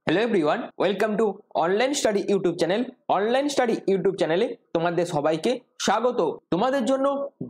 Hello everyone, welcome to online study YouTube channel. Online study YouTube চ্যানেলে তোমাদের সবাইকে স্বাগত। তোমাদের জন্য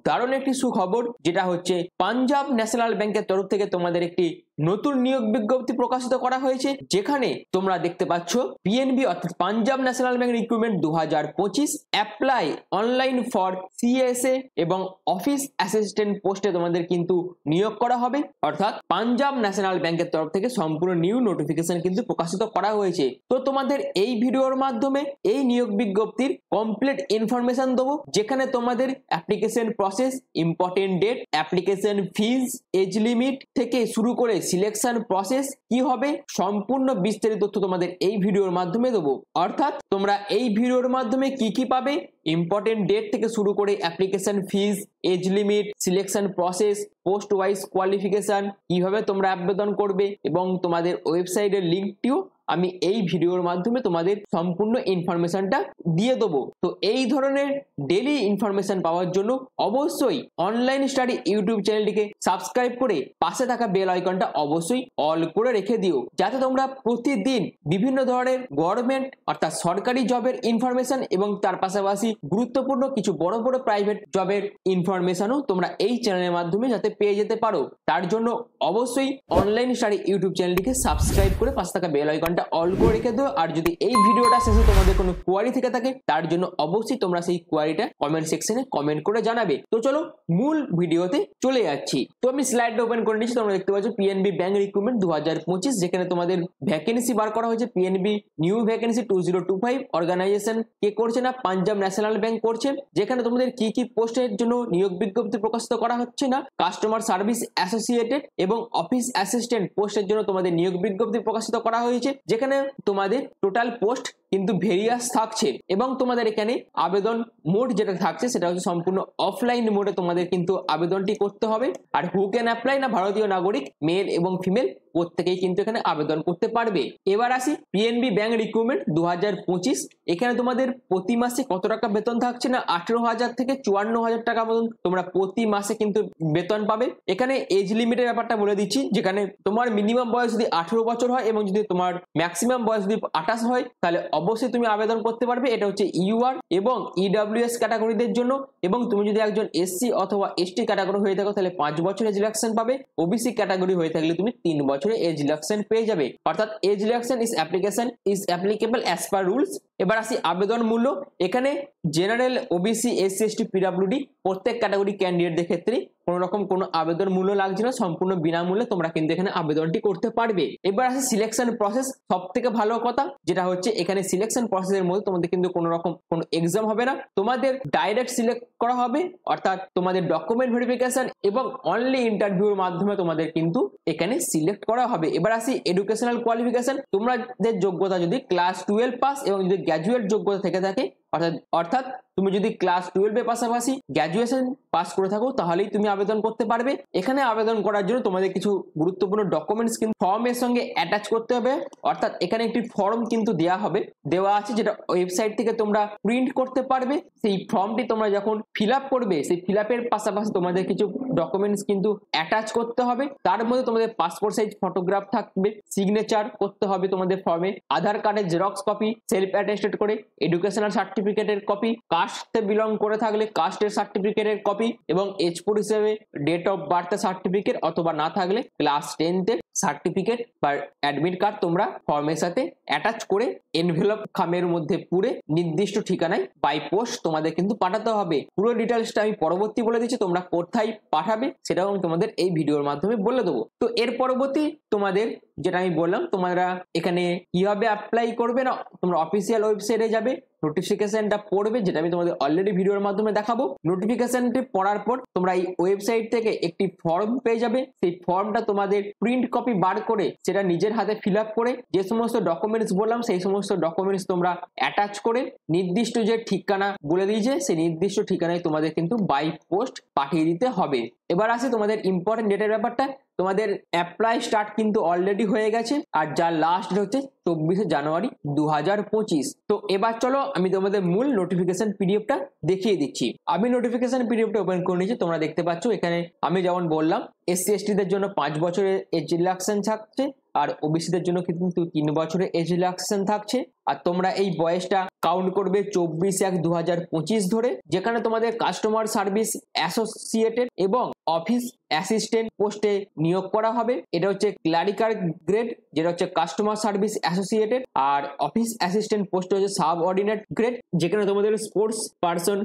দারুণ একটি সুখবর, যেটা হচ্ছে পাঞ্জাব ন্যাশনাল ব্যাংকের তরফ থেকে তোমাদের একটি নতুন নিয়োগ বিজ্ঞপ্তি প্রকাশিত করা হয়েছে, যেখানে তোমরা দেখতে পাচ্ছ পিএনবি অর্থাৎ Punjab national bank recruitment 2025 apply online for CSA এবং অফিস অ্যাসিস্ট্যান্ট পোস্টে তোমাদের কিন্তু নিয়োগ করা হবে। অর্থাৎ পাঞ্জাব ন্যাশনাল ব্যাংকের তরফ থেকে সম্পূর্ণ নিউ নোটিফিকেশন কিন্তু প্রকাশিত করা হয়েছে। তো তোমাদের এই ভিডিওর মাধ্যমে এই নিয়োগ বিজ্ঞপ্তির কমপ্লিট ইনফরমেশন দেবো, যেখানে তোমাদের application process, important date, application fees, age limit থেকে শুরু করে সিলেকশন প্রসেস কি হবে, সম্পূর্ণ বিস্তারিত তথ্য তোমাদের এই ভিডিওর মাধ্যমে দেবো। অর্থাৎ তোমরা এই ভিডিওর মাধ্যমে কি কি পাবে, ইম্পর্টেন্ট ডেট থেকে শুরু করে application fees, age limit, selection process, post wise qualification, কিভাবে তোমরা আবেদন করবে এবং তোমাদের ওয়েবসাইটের লিঙ্কটিও আমি এই ভিডিওর মাধ্যমে তোমাদের সম্পূর্ণ ইনফরমেশনটা দিয়ে দেবো। তো এই ধরনের ডেইলি ইনফরমেশন পাওয়ার জন্য অবশ্যই অনলাইন স্টাডি ইউটিউব চ্যানেলটিকে সাবস্ক্রাইব করে পাশে থাকা বেল আইকনটা অবশ্যই অল করে রেখে দিও, যাতে তোমরা প্রতিদিন বিভিন্ন ধরনের গভর্নমেন্ট অর্থাৎ সরকারি জবের ইনফরমেশন এবং তার পাশাপাশি গুরুত্বপূর্ণ কিছু বড় বড় প্রাইভেট জবের ইনফরমেশনও তোমরা এই চ্যানেলের মাধ্যমে যাতে পেয়ে যেতে পারো, তার জন্য অবশ্যই অনলাইন স্টাডি ইউটিউব চ্যানেলটিকে সাবস্ক্রাইব করে পাশে থাকা বেল আইকন অল করে রেখে দিও। আর যদি এই ভিডিওটা শেষে তোমাদের কোনো কোয়ারি থেকে থাকে, তার জন্য অবশ্যই তোমরা সেই কোয়ারিটা কমেন্ট সেকশনে কমেন্ট করে জানাবে। তো চলো মূল ভিডিওতে চলে যাচ্ছি। তো আমি স্লাইডটা ওপেন করে নিচ্ছি। তোমরা দেখতে পাচ্ছ পিএনবি ব্যাংক রিক্রুটমেন্ট 2025, যেখানে তোমাদের ভ্যাকেন্সি বার করা হয়েছে। পিএনবি নিউ ভ্যাকেন্সি 2025 অর্গানাইজেশন কে করছে না, পাঞ্জাব ন্যাশনাল ব্যাংক করছে। যেখানে তোমাদের কি কি পোস্টের জন্য নিয়োগ বিজ্ঞপ্তি প্রকাশিত করা হচ্ছে না, কাস্টমার সার্ভিস অ্যাসোসিয়েটেড এবং অফিস অ্যাসিস্ট্যান্ট পোস্টের জন্য তোমাদের নিয়োগ বিজ্ঞপ্তি প্রকাশিত করা হয়েছে, যেখানে তোমাদের টোটাল পোস্ট কিন্তু ভেরিয়াস থাকছে এবং তোমাদের এখানে আবেদন মোড যেটা থাকছে সেটা হচ্ছে সম্পূর্ণ অফলাইন মোডে তোমাদের কিন্তু আবেদনটি করতে হবে। আর হু ক্যান অ্যাপ্লাই না, ভারতীয় নাগরিক মেল এবং ফিমেল প্রত্যেকেই কিন্তু এখানে আবেদন করতে পারবে। এবার আসি পিএনবি ব্যাংক রিক্রুটমেন্ট 2025। এখানে তোমাদের প্রতি মাসে কত টাকা বেতন থাকছে না, 18,000 থেকে 54,000 টাকা মতন তোমরা প্রতি মাসে কিন্তু বেতন পাবে। এখানে এজ লিমিটের ব্যাপারটা বলে দিচ্ছি, যেখানে তোমার মিনিমাম বয়স যদি 18 বছর হয় এবং যদি তোমার ম্যাক্সিমাম বয়স যদি 28 হয়, তাহলে অবশ্যই তুমি আবেদন করতে পারবে। এটা হচ্ছে ইউআর এবং ইডব্লিউএস ক্যাটাগরিদের জন্য। এবং তুমি যদি একজন এসসি অথবা এসটি ক্যাটাগরি হয়ে থাকো, তাহলে 5 বছরের এজ রিল্যাক্সেশন পাবে। ওবিসি ক্যাটাগরি হয়ে থাকলে তুমি 3 বছরের এজ রিল্যাক্সেশন পেয়ে যাবে। অর্থাৎ age relaxation is applicable as per rules. এবার আসি আবেদন মূল্য। এখানে general, OBC, SC, ST, PWD প্রত্যেক ক্যাটাগরি ক্যান্ডিডেটদের ক্ষেত্রে কোনো রকম কোনো আবেদন মূল্য লাগছে না, সম্পূর্ণ বিনামূল্যে তোমরা কিন্তু এখানে আবেদনটি করতে পারবে। এবার আসে সিলেকশন প্রসেস। সব থেকে ভালো কথা যেটা হচ্ছে, এখানে সিলেকশন প্রসেসের মধ্যে তোমাদের কিন্তু কোনো রকম কোনো এক্সাম হবে না, তোমাদের ডাইরেক্ট সিলেক্ট করা হবে। অর্থাৎ তোমাদের ডকুমেন্ট ভেরিফিকেশন এবং অনলি ইন্টারভিউর মাধ্যমে তোমাদের কিন্তু এখানে সিলেক্ট করা হবে। এবার আসি এডুকেশনাল কোয়ালিফিকেশন। তোমাদের যোগ্যতা যদি ক্লাস 12 পাস এবং যদি গ্র্যাজুয়েট যোগ্যতা থেকে থাকে, অর্থাৎ তুমি যদি ক্লাস 12 এর পাশাপাশি গ্র্যাজুয়েশন পাস করে থাকো, তাহলেই তুমি আবেদন করতে পারবে। এখানে আবেদন করার জন্য তোমাদের কিছু গুরুত্বপূর্ণ ডকুমেন্টস কিন্তু ফর্মের সঙ্গে অ্যাটাচ করতে হবে। অর্থাৎ এখানে একটি ফর্ম কিন্তু দেওয়া আছে, যেটা ওয়েবসাইট থেকে তোমরা প্রিন্ট করতে পারবে। সেই ফর্মটি তোমরা যখন ফিল আপ করবে, সেই ফিল আপের পাশাপাশি তোমাদের কিছু ডকুমেন্টস কিন্তু অ্যাটাচ করতে হবে। তার মধ্যে তোমাদের পাসপোর্ট সাইজ ফটোগ্রাফ থাকবে, সিগনেচার করতে হবে তোমাদের ফর্মে, আধার কার্ডের জেরক্স কপি, সেলফ অ্যাটেস্টেড করে এডুকেশনাল সার্টিফিকেটের কপি, কাস্টে বিলং করে থাকলে কাস্টের সার্টিফিকেটের কপি এবং এজ4 হিসেবে ডেট অফ বার্থ সার্টিফিকেট, অথবা না থাকলে ক্লাস 10 সার্টিফিকেট বা অ্যাডমিট কার্ড তোমরা ফর্মের সাথে অ্যাটাচ করে এনভেলপ খামের মধ্যে পুরে নির্দিষ্ট ঠিকানায় বাই পোস্ট তোমাদের কিন্তু পাঠাতে হবে। পুরো ডিটেলসটা আমি পরবর্তী বলে দিচ্ছি, তোমরা কোথায় পাঠাবে সেটাও আমি তোমাদের এই ভিডিওর মাধ্যমে বলে দেবো। তো এর পরবর্তী তোমাদের যেটা আমি বললাম, তোমরা এখানে কিভাবে অ্যাপ্লাই করবে না, তোমরা অফিসিয়াল ওয়েবসাইটে যাবে, নোটিফিকেশনটা পড়বে, যেটা আমি তোমাদের অলরেডি ভিডিওর মাধ্যমে দেখাবো। নোটিফিকেশনটি পড়ার পর তোমরা এই ওয়েবসাইট থেকে একটি ফর্ম পেয়ে যাবে। সেই ফর্মটা তোমাদের প্রিন্ট কপি বার করে সেটা নিজের হাতে ফিল আপ করে যে সমস্ত ডকুমেন্টস বললাম, সেই সমস্ত ডকুমেন্টস তোমরা অ্যাটাচ করে নির্দিষ্ট যে ঠিকানা বলে দিয়েছে, সেই নির্দিষ্ট ঠিকানায় তোমাদের কিন্তু বাই পোস্ট পাঠিয়ে দিতে হবে। এবার আসি তোমাদের ইম্পর্টেন্ট ডেটের ব্যাপারটা। তোমাদের অ্যাপ্লাই স্টার্ট কিন্তু অলরেডি হয়ে গেছে, আর যার লাস্ট ডেট হচ্ছে 24শে জানুয়ারি 2025। তো এবার চলো আমি তোমাদের মূল নোটিফিকেশন পিডিএফটা দেখিয়ে দিচ্ছি। আমি নোটিফিকেশন পিডিএফটা ওপেন করে নিয়েছি, তোমরা দেখতে পাচ্ছ এখানে আমি যেমন বললাম SC ST দের জন্য 5 বছরের এজ রিল্যাক্সেশন থাকছে, আর ওবিসি দের জন্য কিন্তু 3 বছরের এজ রিল্যাক্সেশন থাকছে। আর তোমরা এই বয়সটা কাউন্ট করবে 24/1/2025 ধরে, যেখানে তোমাদের কাস্টমার সার্ভিস অ্যাসোসিয়েটেড এবং অফিস অ্যাসিস্ট্যান্ট পোস্টে নিয়োগ করা হবে। এটা হচ্ছে ক্লারিক্যাল গ্রেড, যেটা হচ্ছে কাস্টমার সার্ভিস অ্যাসোসিয়েটেড, আর অফিস অ্যাসিস্ট্যান্ট পোস্টে হচ্ছে সাবঅর্ডিনেট গ্রেড, যেখানে তোমাদের স্পোর্টস পার্সন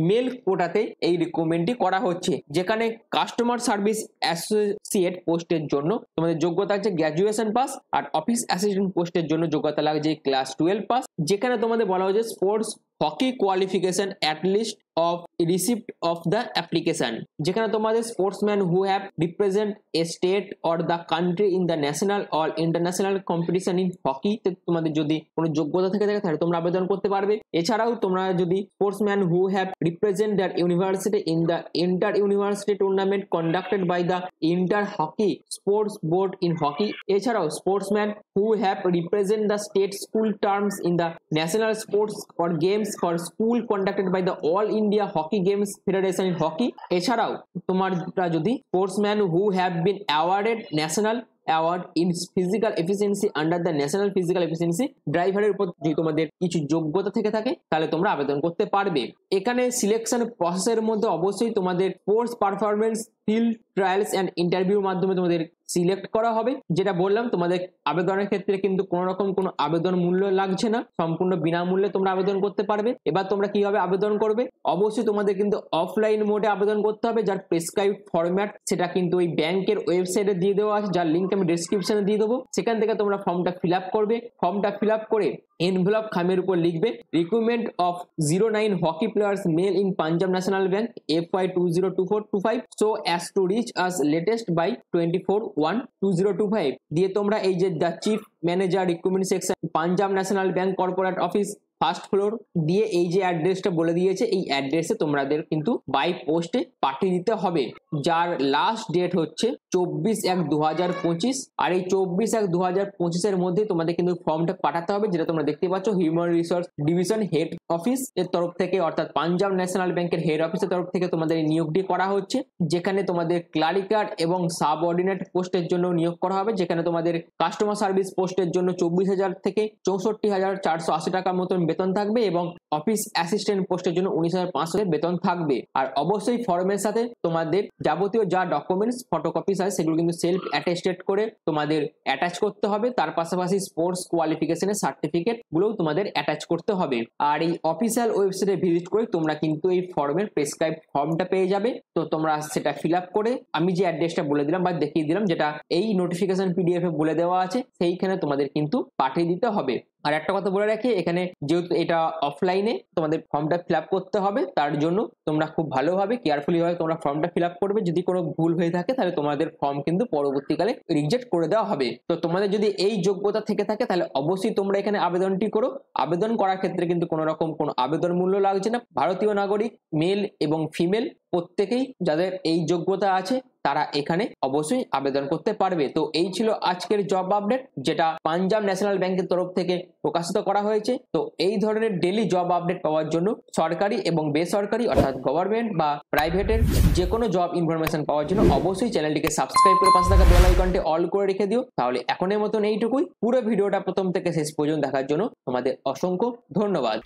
মেল কোটাতে এই রিক্রুটমেন্টটি করা হচ্ছে। যেখানে কাস্টমার সার্ভিস অ্যাসোসিয়েট পোস্টের জন্য তোমাদের যোগ্যতা আছে গ্র্যাজুয়েশন পাস, আর অফিস অ্যাসিস্ট্যান্ট পোস্টের জন্য যোগ্যতা লাগছে ক্লাস 12 পাস। যেখানে তোমাদের বলা হচ্ছে sports hockey qualification at least of receipt of the application, যেখানে তোমাদের sportsman who have represent a state or the country in the national or international competition in hockey, তোমাদের যদি কোনো যোগ্যতা থেকে থাকে তাহলে তোমরা আবেদন করতে পারবে। এছাড়াও তোমরা যদি sportsman who have represent that university in the inter university tournament conducted by the inter hockey sports board in hockey. এছাড়াও sportsman who have represent the state school terms in the national sports or games for school conducted by the all India hockey games federation in hockey. এছাড়াও তোমরা যদি sportsman who have been awarded national award in physical efficiency under the national physical efficiency ড্রাইভারের উপর যদি তোমাদের কিছু যোগ্যতা থেকে থাকে তাহলে তোমরা আবেদন করতে পারবে। এখানে সিলেকশন প্রসেসের মধ্যে অবশ্যই তোমাদের sports performance field trials and ইন্টারভিউর মাধ্যমে তোমাদের সিলেক্ট করা হবে। যেটা বললাম তোমাদের আবেদনের ক্ষেত্রে কিন্তু কোনো রকম কোনো আবেদন মূল্য লাগছে না, সম্পূর্ণ বিনামূল্যে তোমরা আবেদন করতে পারবে। এবার তোমরা কিভাবে আবেদন করবে, অবশ্যই তোমাদের কিন্তু অফলাইন মোডে আবেদন করতে হবে, যার প্রেসক্রাইব ফরম্যাট সেটা কিন্তু ওই ব্যাংকের ওয়েবসাইটে দিয়ে দেওয়া আছে, যার লিঙ্ক আমি ডেসক্রিপশনে দিয়ে দেবো। সেখান থেকে তোমরা ফর্মটা ফিল আপ করবে। ফর্মটা ফিল আপ করে এনভেলপ খামের উপর লিখবে recruitment of 09 hockey players mail in Punjab national bank FY 2024-25 so as to reach us latest by 24/1/2025 দিয়ে তোমরা এই যে the chief manager recruitment section Punjab national bank corporate office first floor দিয়ে এই যে অ্যাড্রেসটা বলে দিয়েছে, এই অ্যাড্রেসে তোমাদের কিন্তু বাই পোস্টে পাঠিয়ে দিতে হবে, যার লাস্ট ডেট হচ্ছে 24/1/2025। আর এই 24/1/2025 এর মধ্যে তোমাদের কিন্তু ফর্মটা পাঠাতে হবে, যেটা তোমরা দেখতে পাচ্ছ human resource division head office এর তরফ থেকে, অর্থাৎ পাঞ্জাব ন্যাশনাল ব্যাংকের হেড অফিসের তরফ থেকে তোমাদের এই নিয়োগটি করা হচ্ছে। যেখানে তোমাদের ক্লারিক্যাল এবং সাবঅর্ডিনেট পোস্টের জন্য নিয়োগ করা হবে, যেখানে তোমাদের কাস্টমার সার্ভিস পোস্টের জন্য 24,000 থেকে 64,480 টাকার মতন বেতন থাকবে, এবং অফিস অ্যাসিস্ট্যান্ট পোস্টের জন্য 19,500 বেতন থাকবে। আর অবশ্যই ফর্মের সাথে তোমাদের যাবতীয় যা ডকুমেন্টস ফটোকপিস আছে সেগুলো কিন্তু সেলফ অ্যাটেস্টেড করে তোমাদের অ্যাটাচ করতে হবে। তার পাশাপাশি স্পোর্টস কোয়ালিফিকেশনের সার্টিফিকেট গুলোও তোমাদের অ্যাটাচ করতে হবে। আর এই অফিসিয়াল ওয়েবসাইটে ভিজিট করে তোমরা কিন্তু এই ফর্মের প্রেসক্রাইব ফর্মটা পেয়ে যাবে। তো তোমরা সেটা ফিল আপ করে আমি যে অ্যাড্রেসটা বলে দিলাম বা দেখিয়ে দিলাম, যেটা এই নোটিফিকেশন PDF এ বলে দেওয়া আছে, সেইখানে তোমাদের কিন্তু পাঠিয়ে দিতে হবে। আর একটা কথা বলে রাখি, এখানে যেহেতু এটা অফলাইনে তোমাদের ফর্মটা ফিল আপ করতে হবে, তার জন্য তোমরা খুব ভালোভাবে কেয়ারফুলি ভাবে তোমরা ফর্মটা ফিল আপ করবে। যদি কোনো ভুল হয়ে থাকে তাহলে তোমাদের ফর্ম কিন্তু পরবর্তীকালে রিজেক্ট করে দেওয়া হবে। তো তোমাদের যদি এই যোগ্যতা থেকে থাকে তাহলে অবশ্যই তোমরা এখানে আবেদনটি করো। আবেদন করার ক্ষেত্রে কিন্তু কোনো রকম কোনো আবেদন মূল্য লাগছে না। ভারতীয় নাগরিক মেল এবং ফিমেল প্রত্যেকেই যাদের এই যোগ্যতা আছে তারা এখানে অবশ্যই আবেদন করতে পারবে। তো এই ছিল আজকের জব আপডেট, যেটা পাঞ্জাব ন্যাশনাল ব্যাংকের তরফ থেকে প্রকাশিত করা হয়েছে। তো এই ধরনের ডেইলি জব আপডেট পাওয়ার জন্য সরকারি এবং বেসরকারি অর্থাৎ গভর্নমেন্ট বা প্রাইভেটের যে কোনো জব ইনফরমেশন পাওয়ার জন্য অবশ্যই চ্যানেলটিকে সাবস্ক্রাইব করে পাশে থাকা বেল আইকনটি অল করে রেখে দিও। তাহলে এখনের মতন এইটুকুই। পুরো ভিডিওটা প্রথম থেকে শেষ পর্যন্ত দেখার জন্য তোমাদের অসংখ্য ধন্যবাদ।